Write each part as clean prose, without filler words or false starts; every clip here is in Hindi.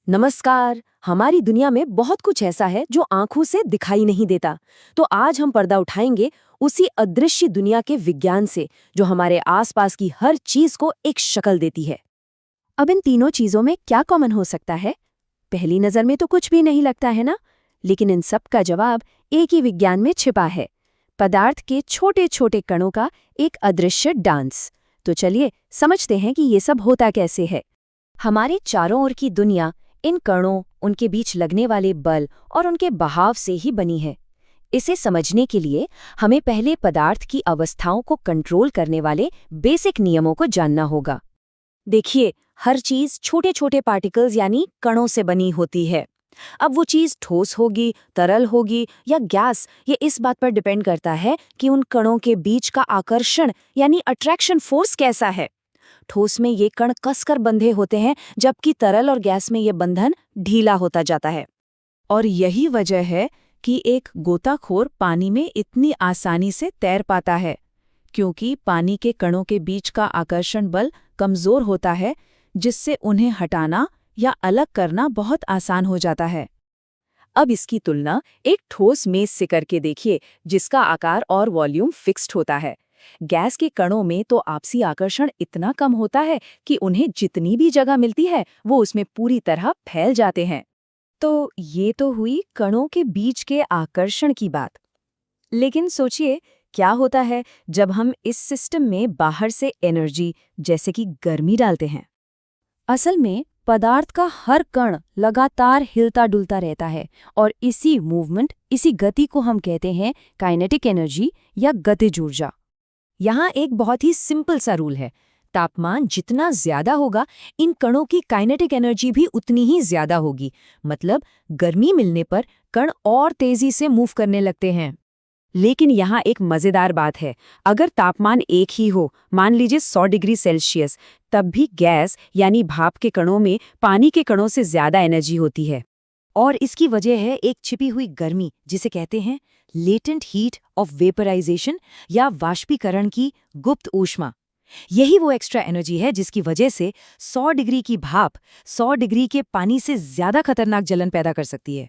नमस्कार। हमारी दुनिया में बहुत कुछ ऐसा है जो आंखों से दिखाई नहीं देता। तो आज हम पर्दा उठाएंगे उसी अदृश्य दुनिया के विज्ञान से जो हमारे आसपास की हर चीज को एक शक्ल देती है। अब इन तीनों चीजों में क्या कॉमन हो सकता है? पहली नजर में तो कुछ भी नहीं लगता है ना, लेकिन इन सब का जवाब एक ही विज्ञान में छिपा है, पदार्थ के छोटे छोटे कणों का एक अदृश्य डांस। तो चलिए समझते हैं कि ये सब होता कैसे है। हमारे चारों ओर की दुनिया इन कणों, उनके बीच लगने वाले बल और उनके बहाव से ही बनी है। इसे समझने के लिए हमें पहले पदार्थ की अवस्थाओं को कंट्रोल करने वाले बेसिक नियमों को जानना होगा। देखिए, हर चीज छोटे छोटे पार्टिकल्स यानी कणों से बनी होती है। अब वो चीज ठोस होगी, तरल होगी या गैस, ये इस बात पर डिपेंड करता है कि उन कणों के बीच का आकर्षण यानी अट्रैक्शन फोर्स कैसा है। ठोस में ये कण कसकर बंधे होते हैं, जबकि तरल और गैस में ये बंधन ढीला होता जाता है। और यही वजह है कि एक गोताखोर पानी में इतनी आसानी से तैर पाता है, क्योंकि पानी के कणों के बीच का आकर्षण बल कमजोर होता है, जिससे उन्हें हटाना या अलग करना बहुत आसान हो जाता है। अब इसकी तुलना एक ठोस मेज से करके देखिए, जिसका आकार और वॉल्यूम फिक्स्ड होता है। गैस के कणों में तो आपसी आकर्षण इतना कम होता है कि उन्हें जितनी भी जगह मिलती है वो उसमें पूरी तरह फैल जाते हैं। तो ये तो हुई कणों के बीच के आकर्षण की बात। लेकिन सोचिए, क्या होता है जब हम इस सिस्टम में बाहर से एनर्जी जैसे कि गर्मी डालते हैं? असल में पदार्थ का हर कण लगातार हिलता डुलता रहता है, और इसी मूवमेंट, इसी गति को हम कहते हैं काइनेटिक एनर्जी या गतिज ऊर्जा। यहाँ एक बहुत ही सिंपल सा रूल है, तापमान जितना ज्यादा होगा इन कणों की काइनेटिक एनर्जी भी उतनी ही ज्यादा होगी। मतलब गर्मी मिलने पर कण और तेजी से मूव करने लगते हैं। लेकिन यहाँ एक मजेदार बात है, अगर तापमान एक ही हो, मान लीजिए 100 डिग्री सेल्सियस, तब भी गैस यानी भाप के कणों में पानी के कणों से ज्यादा एनर्जी होती है। और इसकी वजह है एक छिपी हुई गर्मी, जिसे कहते हैं लेटेंट हीट ऑफ वेपराइजेशन या वाष्पीकरण की गुप्त ऊष्मा। यही वो एक्स्ट्रा एनर्जी है जिसकी वजह से 100 डिग्री की भाप 100 डिग्री के पानी से ज्यादा खतरनाक जलन पैदा कर सकती है।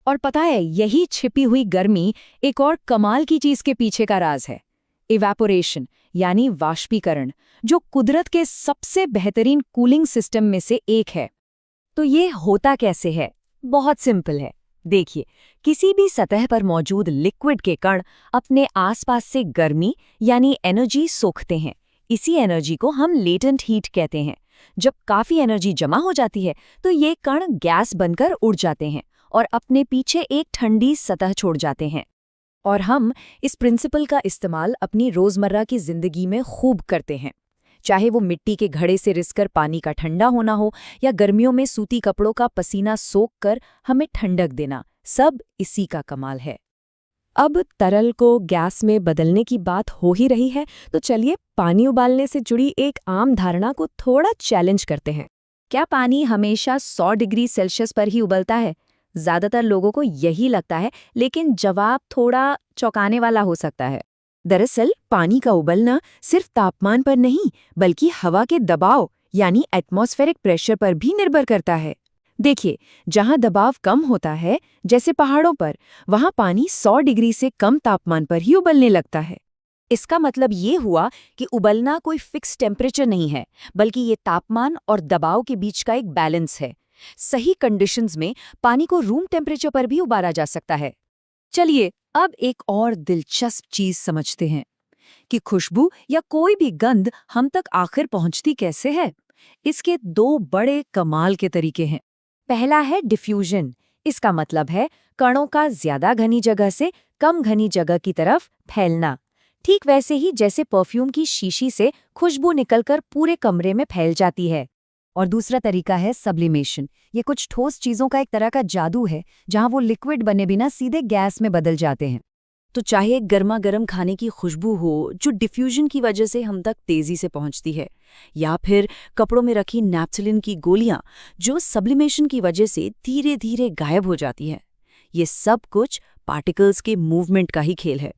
और पता है, यही छिपी हुई गर्मी एक और कमाल की चीज के पीछे का राज है, इवेपोरेशन यानी वाष्पीकरण, जो कुदरत के सबसे बेहतरीन कूलिंग सिस्टम में से एक है। तो ये होता कैसे है? बहुत सिंपल है। देखिए, किसी भी सतह पर मौजूद लिक्विड के कण अपने आसपास से गर्मी यानी एनर्जी सोखते हैं। इसी एनर्जी को हम लेटेंट हीट कहते हैं। जब काफी एनर्जी जमा हो जाती है तो ये कण गैस बनकर उड़ जाते हैं और अपने पीछे एक ठंडी सतह छोड़ जाते हैं। और हम इस प्रिंसिपल का इस्तेमाल अपनी रोजमर्रा की जिंदगी में खूब करते हैं। चाहे वो मिट्टी के घड़े से रिसकर पानी का ठंडा होना हो या गर्मियों में सूती कपड़ों का पसीना सोख कर हमें ठंडक देना, सब इसी का कमाल है। अब तरल को गैस में बदलने की बात हो ही रही है, तो चलिए पानी उबालने से जुड़ी एक आम धारणा को थोड़ा चैलेंज करते हैं। क्या पानी हमेशा 100 डिग्री सेल्सियस पर ही उबलता है? ज्यादातर लोगों को यही लगता है, लेकिन जवाब थोड़ा चौंकाने वाला हो सकता है। दरअसल पानी का उबलना सिर्फ तापमान पर नहीं, बल्कि हवा के दबाव यानी एटमॉस्फेरिक प्रेशर पर भी निर्भर करता है। देखिए, जहां दबाव कम होता है, जैसे पहाड़ों पर, वहां पानी 100 डिग्री से कम तापमान पर ही उबलने लगता है। इसका मतलब ये हुआ कि उबलना कोई फिक्स टेम्परेचर नहीं है, बल्कि ये तापमान और दबाव के बीच का एक बैलेंस है। सही कंडीशंस में पानी को रूम टेम्परेचर पर भी उबाला जा सकता है। चलिए अब एक और दिलचस्प चीज समझते हैं कि खुशबू या कोई भी गंध हम तक आखिर पहुंचती कैसे है। इसके दो बड़े कमाल के तरीके हैं। पहला है डिफ्यूजन। इसका मतलब है कणों का ज्यादा घनी जगह से कम घनी जगह की तरफ फैलना। ठीक वैसे ही जैसे परफ्यूम की शीशी से खुशबू निकलकर पूरे कमरे में फैल जाती है। और दूसरा तरीका है सब्लिमेशन। ये कुछ ठोस चीजों का एक तरह का जादू है, जहां वो लिक्विड बने बिना सीधे गैस में बदल जाते हैं। तो चाहे गर्मा गर्म खाने की खुशबू हो जो डिफ्यूजन की वजह से हम तक तेजी से पहुंचती है, या फिर कपड़ों में रखी नैप्थलीन की गोलियां जो सब्लिमेशन की वजह से धीरे धीरे गायब हो जाती है, ये सब कुछ पार्टिकल्स के मूवमेंट का ही खेल है।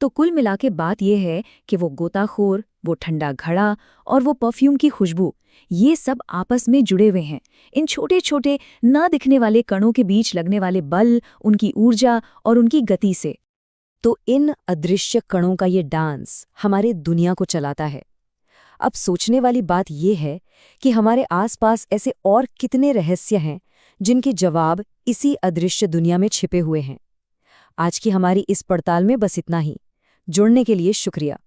तो कुल मिला के बात यह है कि वो गोताखोर, वो ठंडा घड़ा और वो परफ्यूम की खुशबू, ये सब आपस में जुड़े हुए हैं। इन छोटे छोटे न दिखने वाले कणों के बीच लगने वाले बल, उनकी ऊर्जा और उनकी गति से। तो इन अदृश्य कणों का ये डांस हमारे दुनिया को चलाता है। अब सोचने वाली बात यह है कि हमारे आसपास ऐसे और कितने रहस्य हैं जिनके जवाब इसी अदृश्य दुनिया में छिपे हुए हैं। आज की हमारी इस पड़ताल में बस इतना ही। जुड़ने के लिए शुक्रिया।